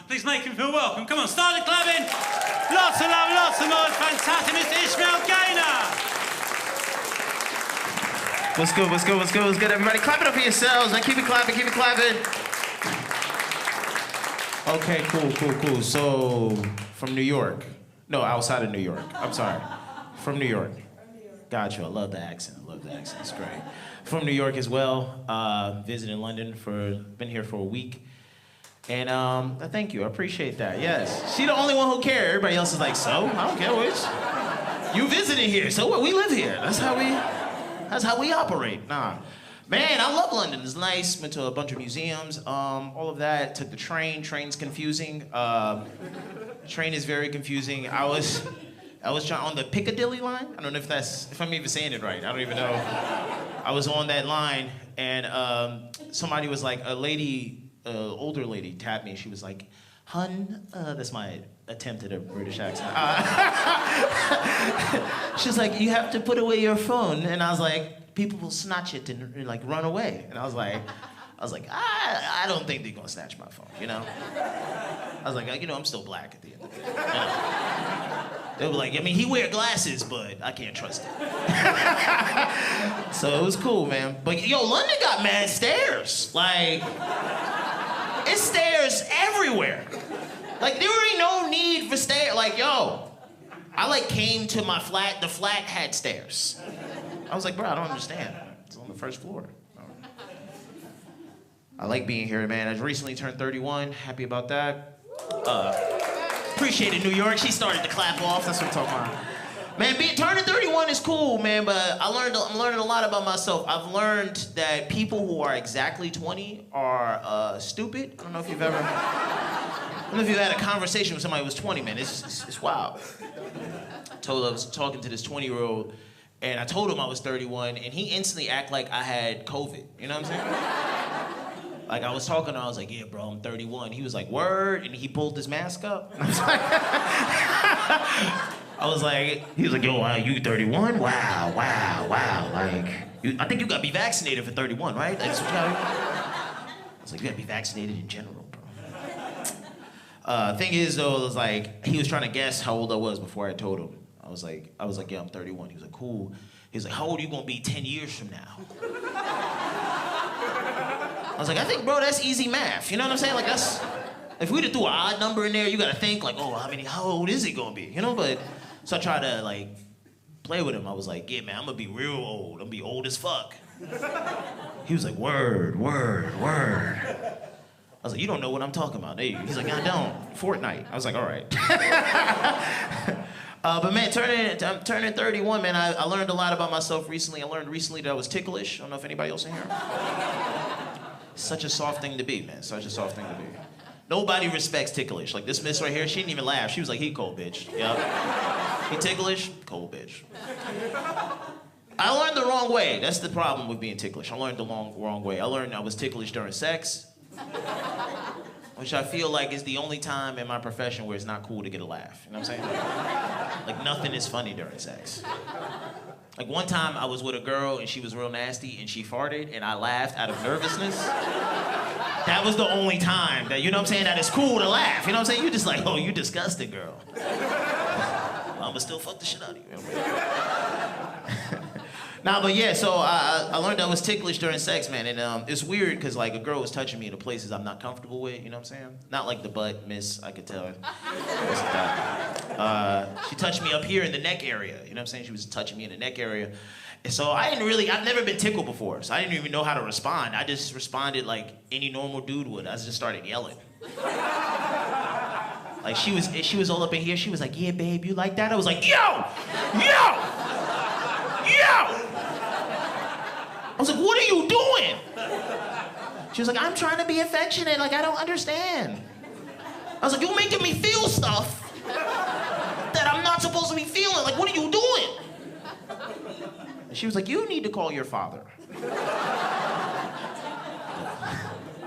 Please make him feel welcome. Come on, start the clapping. Lots of love, lots of noise. Fantastic, Mr. Ishmael Gaynor. What's good, what's good, what's good, what's good, everybody? Clap it up for yourselves, man. Keep it clapping, keep it clapping. Okay, cool. So, from New York. No, outside of New York. I'm sorry. From New York. Got you. I love the accent. It's great. From New York as well. Visited London been here for a week. And thank you, I appreciate that, yes. She the only one who cares. Everybody else is like, so? I don't care which. You visited here, so what? We live here. That's how we operate. Nah. Man, I love London. It's nice. Went to a bunch of museums, all of that. Took the train. Train's confusing. Train is very confusing. I was trying on the Piccadilly line. I don't know if I'm even saying it right. I don't even know. I was on that line, and somebody was like, older lady tapped me. She was like, "Hun," that's my attempt at a British accent. She's like, "You have to put away your phone," and I was like, "People will snatch it and like run away." And I was like, I don't think they're gonna snatch my phone, you know? I was like, I'm still black at the end of it. You know? They were like, he wear glasses, but I can't trust it. So it was cool, man. But London got mad stairs. Like, it's stairs everywhere. Like, there ain't no need for stairs. Like, I came to my flat, the flat had stairs. I was like, bro, I don't understand. It's on the first floor. I like being here, man. I recently turned 31, happy about that. Appreciate it, New York. She started to clap off, that's what I'm talking about. Man, turning 31 is cool, man, but I'm learning a lot about myself. I've learned that people who are exactly 20 are stupid. I don't know if you've had a conversation with somebody who was 20, man. It's wild. I was talking to this 20-year-old, and I told him I was 31, and he instantly acted like I had COVID. You know what I'm saying? Like, I was talking to him, I was like, "Yeah, bro, I'm 31. He was like, "Word?" And he pulled his mask up. And I was like, he was like, "Yo, wow, you 31? Wow. Like, I think you gotta be vaccinated for 31, right? That's what you gotta." I was like, "You gotta be vaccinated in general, bro." Thing is, though, it was like, he was trying to guess how old I was before I told him. I was like, "Yeah, I'm 31. He was like, "Cool." He was like, "How old are you gonna be 10 years from now?" I was like, "I think, bro, that's easy math." You know what I'm saying? Like, if we'd have threw an odd number in there, you gotta think like, oh, how old is it gonna be? You know, but, so I tried to like, play with him. I was like, "Yeah, man, I'm gonna be real old. I'm gonna be old as fuck." He was like, word. I was like, "You don't know what I'm talking about, do you?" He's like, "I don't. Fortnite." I was like, "All right." But man, turning 31, man, I learned a lot about myself recently. I learned recently that I was ticklish. I don't know if anybody else in here. Such a soft thing to be, man. Such a soft thing to be. Nobody respects ticklish. Like this miss right here, she didn't even laugh. She was like, "He cold, bitch." Yup. He ticklish, cold, bitch. I learned the wrong way. That's the problem with being ticklish. I learned the wrong way. I learned I was ticklish during sex, which I feel like is the only time in my profession where it's not cool to get a laugh. You know what I'm saying? Like, nothing is funny during sex. Like, one time I was with a girl and she was real nasty and she farted and I laughed out of nervousness. That was the only time that, you know what I'm saying, that it's cool to laugh. You know what I'm saying? You're just like, "Oh, you disgusting, girl." I'ma still fuck the shit out of you. Nah, but yeah, so I learned I was ticklish during sex, man, and it's weird because like a girl was touching me in the places I'm not comfortable with, you know what I'm saying? Not like the butt, miss, I could tell. She touched me up here in the neck area, you know what I'm saying? She was touching me in the neck area. And so I've never been tickled before, so I didn't even know how to respond. I just responded like any normal dude would. I just started yelling. Like she was all up in here, she was like, "Yeah, babe, you like that?" I was like, "Yo! I was like, "What are you doing?" She was like, "I'm trying to be affectionate, like I don't understand." I was like, "You're making me feel stuff that I'm not supposed to be feeling. Like, what are you doing?" And she was like, "You need to call your father." And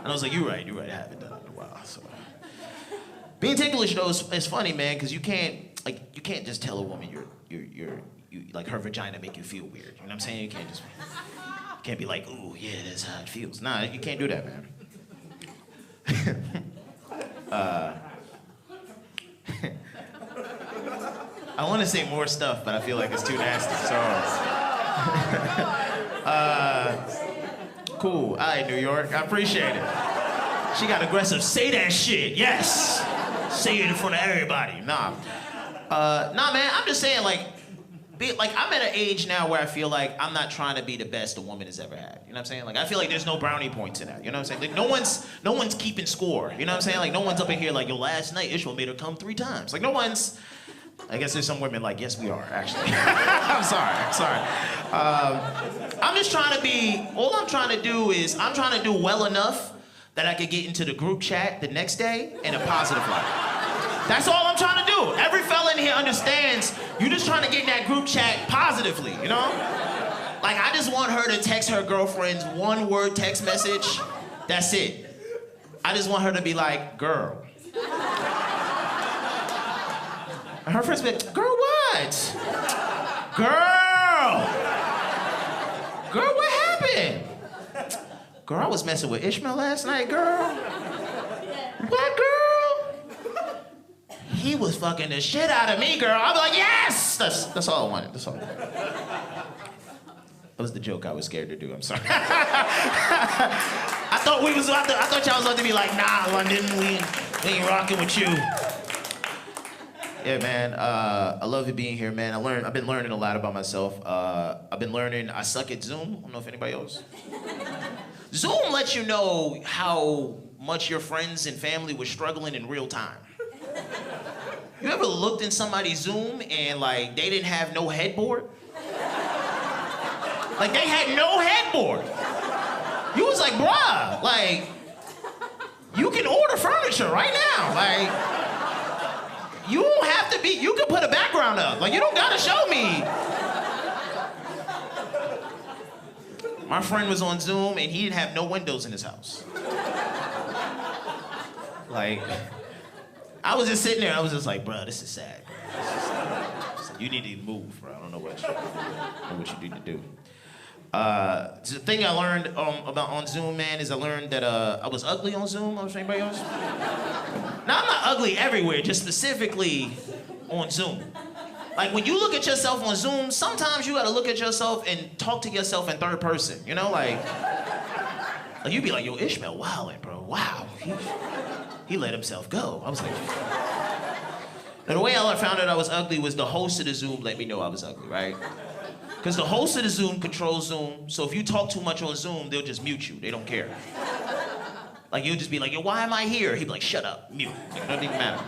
I was like, you're right, I haven't done it in a while, so. Being ticklish though is funny, man, because you can't just tell a woman you like her vagina make you feel weird. You know what I'm saying? You can't be like, "Ooh, yeah, that's how it feels." Nah, you can't do that, man. I want to say more stuff, but I feel like it's too nasty. So, cool. All right, New York. I appreciate it. She got aggressive. Say that shit. Yes. Say it in front of everybody. Nah, man. I'm just saying, like I'm at an age now where I feel like I'm not trying to be the best a woman has ever had. You know what I'm saying? Like I feel like there's no brownie points in that. You know what I'm saying? Like no one's keeping score. You know what I'm saying? Like no one's up in here like, yo, last night Ishmael made her come 3 times. Like no one's. I guess there's some women like, yes, we are, actually. I'm sorry. I'm just trying to be, all I'm trying to do is, I'm trying to do well enough that I could get into the group chat the next day in a positive light. That's all I'm trying to do. Every fella in here understands you're just trying to get in that group chat positively, you know? Like, I just want her to text her girlfriend's 1-word text message. That's it. I just want her to be like, girl. And her friends be like, girl, what? Girl, what happened? Girl, I was messing with Ishmael last night, girl. What, girl? He was fucking the shit out of me, girl. I'll be like, yes! That's all I wanted, that's all. That was the joke I was scared to do, I'm sorry. I thought y'all was about to be like, nah, London, we ain't rocking with you. Yeah, man, I love it being here, man. I've been learning a lot about myself. I've been learning, I suck at Zoom. I don't know if anybody else. Zoom lets you know how much your friends and family were struggling in real time. You ever looked in somebody's Zoom and like they didn't have no headboard? Like they had no headboard. You was like, bruh, like, you can order furniture right now. Like, you don't have to be, you can put a background up. Like, you don't gotta show me. My friend was on Zoom and he didn't have no windows in his house. Like, I was just sitting there, I was just like, bro, this is sad. You need to move, bro. I don't know what you need to do. The thing I learned about on Zoom, man, is I learned that I was ugly on Zoom. Was anybody else? Now, I'm not ugly everywhere, just specifically on Zoom. Like, when you look at yourself on Zoom, sometimes you gotta look at yourself and talk to yourself in third person, you know? Like you be like, yo, Ishmael wildin', bro. Wow, he let himself go. I was like... And the way I found out I was ugly was the host of the Zoom let me know I was ugly, right? Because the host of the Zoom controls Zoom, so if you talk too much on Zoom, they'll just mute you. They don't care. Like, you'll just be like, yo, why am I here? He'd be like, shut up, mute. Like, it doesn't even matter.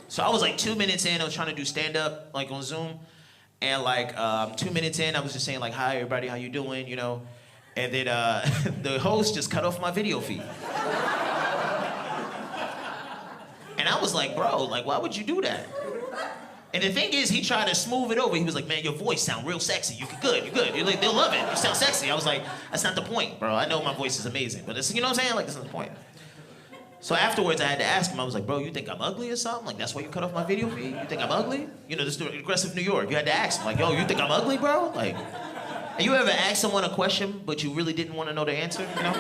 So I was like 2 minutes in, I was trying to do stand-up, like, on Zoom. And, like, 2 minutes in, I was just saying, like, hi, everybody, how you doing, you know? And then the host just cut off my video feed. And I was like, bro, like, why would you do that? And the thing is, he tried to smooth it over. He was like, man, your voice sound real sexy. You're good. You're like, they'll love it. You sound sexy. I was like, that's not the point, bro. I know my voice is amazing, but it's, you know what I'm saying? Like, that's not the point. So afterwards, I had to ask him, I was like, bro, you think I'm ugly or something? Like, that's why you cut off my video feed? You think I'm ugly? You know, this is aggressive New York. You had to ask him, like, yo, you think I'm ugly, bro? Like, and you ever ask someone a question, but you really didn't want to know the answer, you know?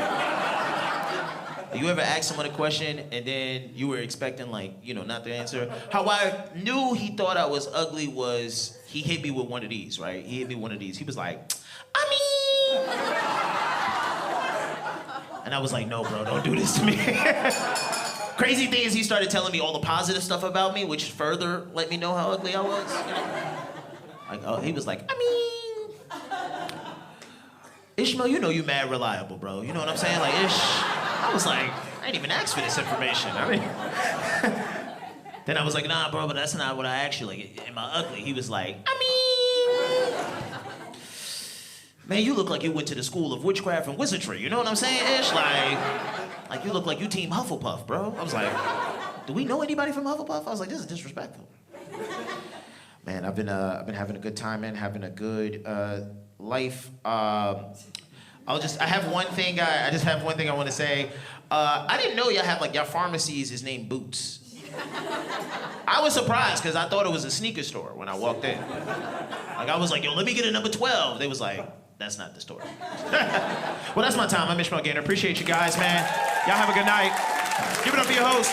You ever ask someone a question and then you were expecting, like, you know, not the answer? How I knew he thought I was ugly was he hit me with one of these, right? He hit me one of these. He was like, I mean... And I was like, no, bro, don't do this to me. Crazy thing is he started telling me all the positive stuff about me, which further let me know how ugly I was. You know? Like, oh, he was like, I mean... Ishmael, you know you mad reliable, bro. You know what I'm saying? Like, I was like, I didn't even ask for this information. I mean, then I was like, nah, bro, but that's not what I actually, like, am I ugly? He was like, I mean, man, you look like you went to the school of witchcraft and wizardry. You know what I'm saying, Ish? Like you look like you team Hufflepuff, bro. I was like, do we know anybody from Hufflepuff? I was like, this is disrespectful. Man, I've been having a good time, man, having a good life. I just have one thing I want to say. I didn't know y'all have, like, y'all pharmacies is named Boots. I was surprised because I thought it was a sneaker store when I walked in. Like, I was like, yo, let me get a number 12. They was like, that's not the store. Well, that's my time. I'm Ishmael Gaynor. Appreciate you guys, man. Y'all have a good night. Give it up for your host.